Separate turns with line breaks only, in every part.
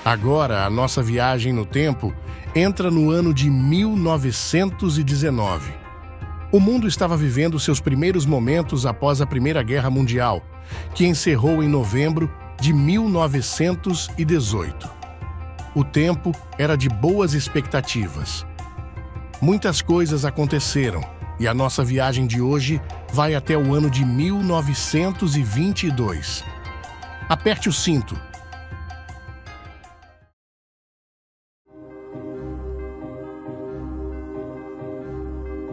Agora, a nossa viagem no tempo entra no ano de 1919. O mundo estava vivendo seus primeiros momentos após a Primeira Guerra Mundial, que encerrou em novembro de 1918. O tempo era de boas expectativas. Muitas coisas aconteceram e a nossa viagem de hoje vai até o ano de 1922. Aperte o cinto.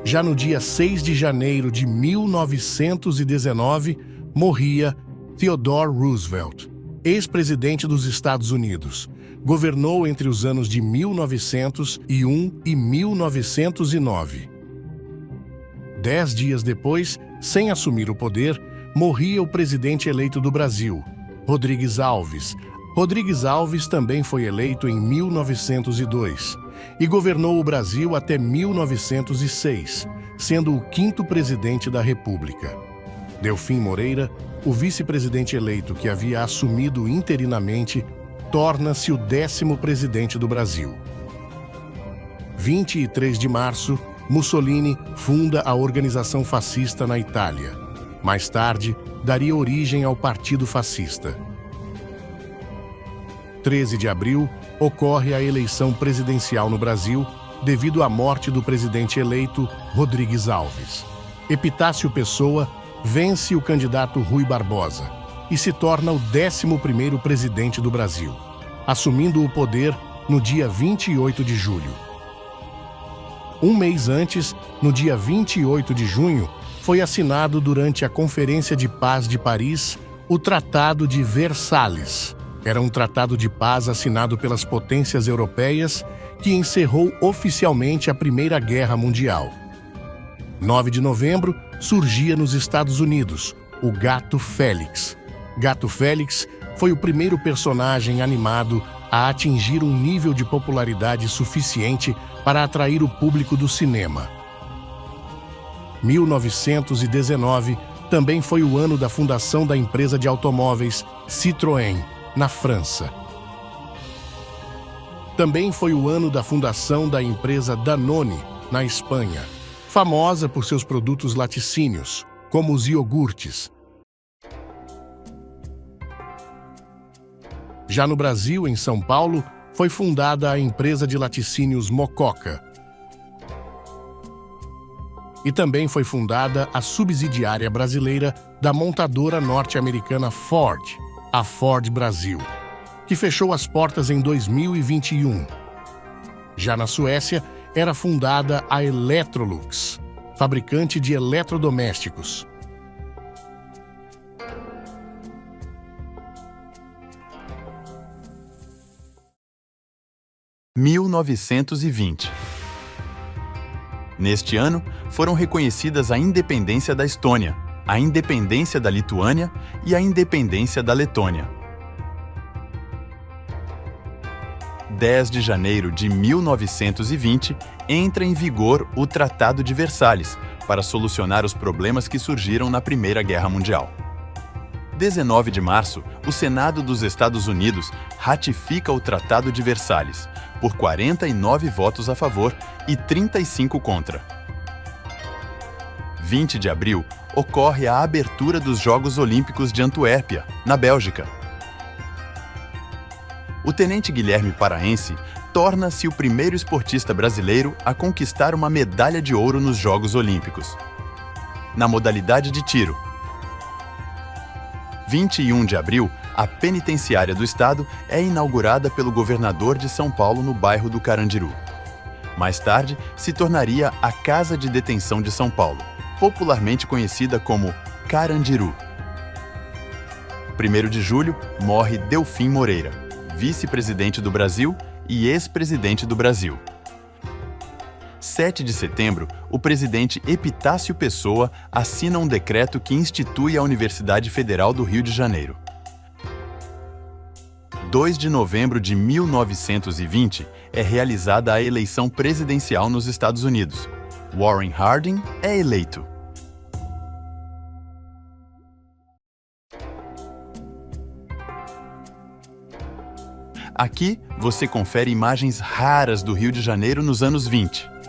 Já no dia 6 de janeiro de 1919, morria Theodore Roosevelt, ex-presidente dos Estados Unidos. Governou entre os anos de 1901 e 1909. 10 dias depois, sem assumir o poder, morria o presidente eleito do Brasil, Rodrigues Alves. Rodrigues Alves também foi eleito em 1902 e governou o Brasil até 1906, sendo o 5º presidente da República. Delfim Moreira, o vice-presidente eleito que havia assumido interinamente, torna-se o 10º presidente do Brasil. 23 de março, Mussolini funda a organização fascista na Itália. Mais tarde, daria origem ao Partido Fascista. 13 de abril, ocorre a eleição presidencial no Brasil devido à morte do presidente eleito Rodrigues Alves. Epitácio Pessoa vence o candidato Rui Barbosa e se torna o 11º presidente do Brasil, assumindo o poder no dia 28 de julho. Um mês antes, no dia 28 de junho, foi assinado durante a Conferência de Paz de Paris o Tratado de Versalhes. Era um tratado de paz assinado pelas potências europeias que encerrou oficialmente a Primeira Guerra Mundial. 9 de novembro, surgia nos Estados Unidos o Gato Félix. Gato Félix foi o primeiro personagem animado a atingir um nível de popularidade suficiente para atrair o público do cinema. 1919 também foi o ano da fundação da empresa de automóveis Citroën, na França. Também foi o ano da fundação da empresa Danone, na Espanha, famosa por seus produtos laticínios, como os iogurtes. Já no Brasil, em São Paulo, foi fundada a empresa de laticínios Mococa. E também foi fundada a subsidiária brasileira da montadora norte-americana Ford, a Ford Brasil, que fechou as portas em 2021. Já na Suécia, era fundada a Electrolux, fabricante de eletrodomésticos.
– 1920. Neste ano, foram reconhecidas a independência da Estônia, a independência da Lituânia e a independência da Letônia. 10 de janeiro de 1920, entra em vigor o Tratado de Versalhes, para solucionar os problemas que surgiram na Primeira Guerra Mundial. 19 de março, o Senado dos Estados Unidos ratifica o Tratado de Versalhes, por 49 votos a favor e 35 contra. 20 de abril, ocorre a abertura dos Jogos Olímpicos de Antuérpia, na Bélgica. O tenente Guilherme Paraense torna-se o primeiro esportista brasileiro a conquistar uma medalha de ouro nos Jogos Olímpicos, na modalidade de tiro. 21 de abril, a penitenciária do Estado é inaugurada pelo governador de São Paulo no bairro do Carandiru. Mais tarde, se tornaria a Casa de Detenção de São Paulo, popularmente conhecida como Carandiru. 1º de julho, morre Delfim Moreira, vice-presidente do Brasil e ex-presidente do Brasil. 7 de setembro, o presidente Epitácio Pessoa assina um decreto que institui a Universidade Federal do Rio de Janeiro. 2 de novembro de 1920, é realizada a eleição presidencial nos Estados Unidos. Warren Harding é eleito. Aqui você confere imagens raras do Rio de Janeiro nos anos 20. –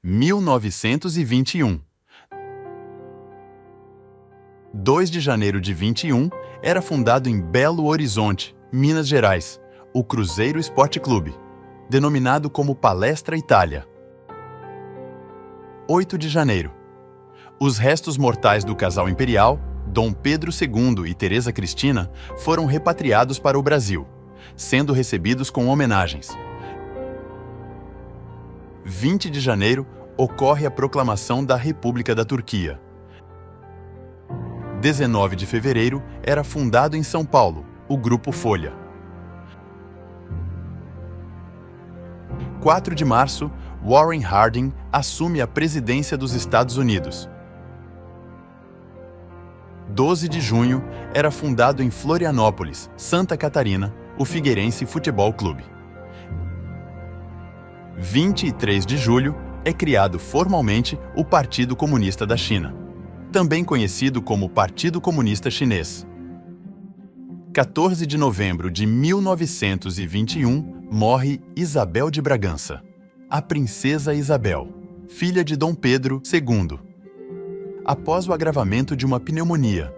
1921. 2 de janeiro de 21 era fundado em Belo Horizonte, Minas Gerais, o Cruzeiro Esporte Clube, denominado como Palestra Itália. 8 de janeiro. Os restos mortais do casal imperial, Dom Pedro II e Teresa Cristina, foram repatriados para o Brasil, sendo recebidos com homenagens. 20 de janeiro ocorre a proclamação da República da Turquia. 19 de fevereiro era fundado em São Paulo o Grupo Folha. 4 de março, Warren Harding assume a presidência dos Estados Unidos. 12 de junho era fundado em Florianópolis, Santa Catarina, o Figueirense Futebol Clube. 23 de julho é criado formalmente o Partido Comunista da China, também conhecido como Partido Comunista Chinês. 14 de novembro de 1921 morre Isabel de Bragança, a Princesa Isabel, filha de Dom Pedro II, após o agravamento de uma pneumonia.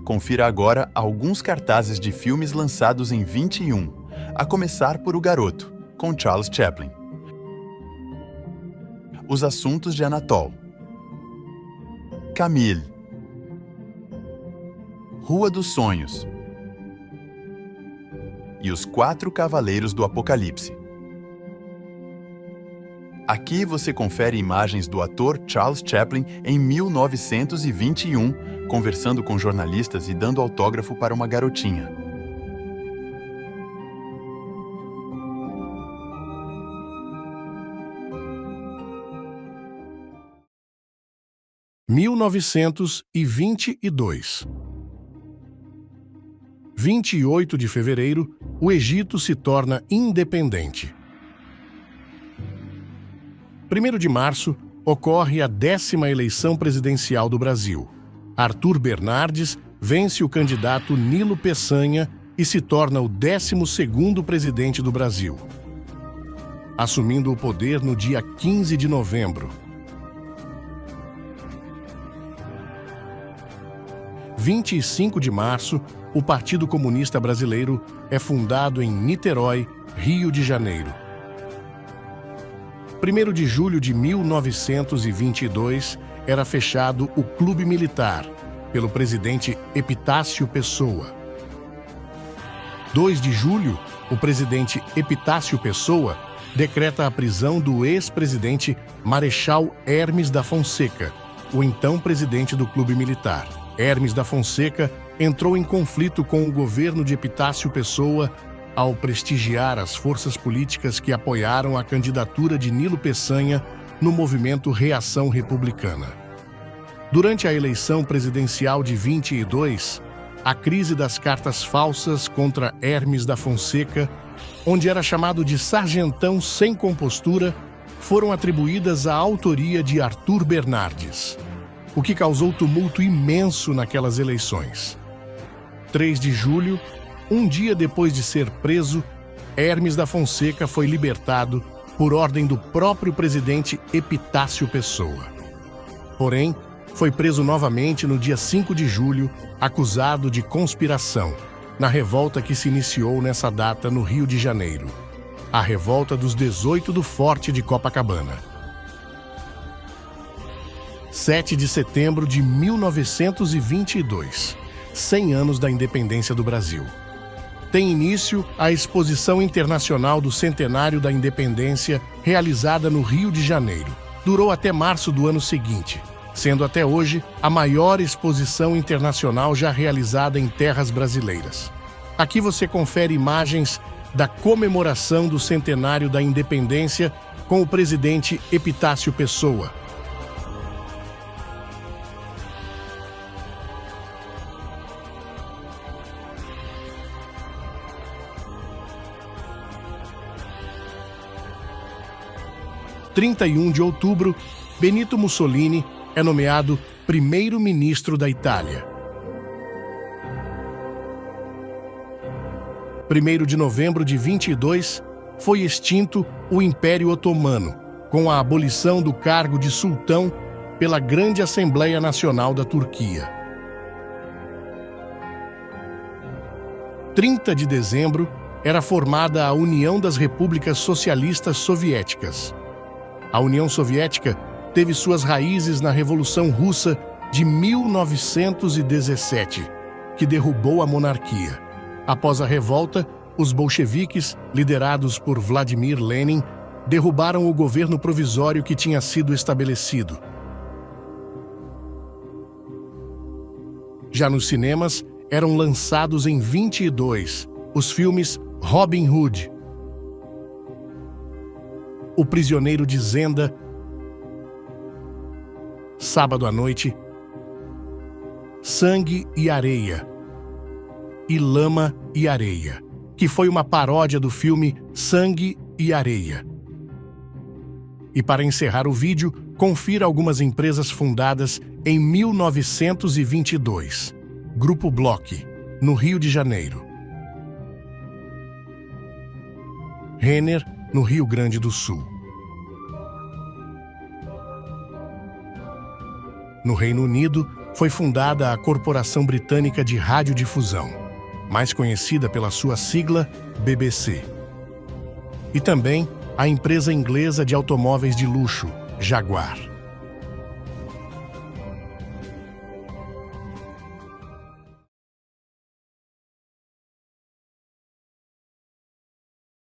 Confira agora alguns cartazes de filmes lançados em 21, a começar por O Garoto, com Charles Chaplin. Os Assuntos de Anatole. Camille. Rua dos Sonhos. E Os Quatro Cavaleiros do Apocalipse. Aqui você confere imagens do ator Charles Chaplin em 1921, conversando com jornalistas e dando autógrafo para uma garotinha.
– 1922. 28 de fevereiro, o Egito se torna independente. 1º de março, ocorre a 10ª eleição presidencial do Brasil. Arthur Bernardes vence o candidato Nilo Peçanha e se torna o 12º presidente do Brasil, assumindo o poder no dia 15 de novembro. 25 de março, o Partido Comunista Brasileiro é fundado em Niterói, Rio de Janeiro. 1º de julho de 1922, era fechado o Clube Militar, pelo presidente Epitácio Pessoa. 2 de julho, o presidente Epitácio Pessoa decreta a prisão do ex-presidente Marechal Hermes da Fonseca, o então presidente do Clube Militar. Hermes da Fonseca entrou em conflito com o governo de Epitácio Pessoa ao prestigiar as forças políticas que apoiaram a candidatura de Nilo Peçanha no movimento Reação Republicana. Durante a eleição presidencial de 22, a crise das cartas falsas contra Hermes da Fonseca, onde era chamado de sargentão sem compostura, foram atribuídas à autoria de Arthur Bernardes, o que causou tumulto imenso naquelas eleições. 3 de julho, um dia depois de ser preso, Hermes da Fonseca foi libertado por ordem do próprio presidente Epitácio Pessoa. Porém, foi preso novamente no dia 5 de julho, acusado de conspiração, na revolta que se iniciou nessa data no Rio de Janeiro, a Revolta dos 18 do Forte de Copacabana. 7 de setembro de 1922, 100 anos da independência do Brasil. Tem início a Exposição Internacional do Centenário da Independência, realizada no Rio de Janeiro. Durou até março do ano seguinte, sendo até hoje a maior exposição internacional já realizada em terras brasileiras. Aqui você confere imagens da comemoração do Centenário da Independência com o presidente Epitácio Pessoa. 31 de outubro, Benito Mussolini é nomeado primeiro-ministro da Itália. 1º de novembro de 22, foi extinto o Império Otomano, com a abolição do cargo de sultão pela Grande Assembleia Nacional da Turquia. 30 de dezembro, era formada a União das Repúblicas Socialistas Soviéticas. A União Soviética teve suas raízes na Revolução Russa de 1917, que derrubou a monarquia. Após a revolta, os bolcheviques, liderados por Vladimir Lenin, derrubaram o governo provisório que tinha sido estabelecido. Já nos cinemas, eram lançados em 22 os filmes Robin Hood, O Prisioneiro de Zenda, Sábado à Noite, Sangue e Areia e Lama e Areia, que foi uma paródia do filme Sangue e Areia. E para encerrar o vídeo, confira algumas empresas fundadas em 1922. Grupo Bloch, no Rio de Janeiro. Renner, no Rio Grande do Sul. No Reino Unido, foi fundada a Corporação Britânica de Radiodifusão, mais conhecida pela sua sigla BBC. E também a empresa inglesa de automóveis de luxo, Jaguar.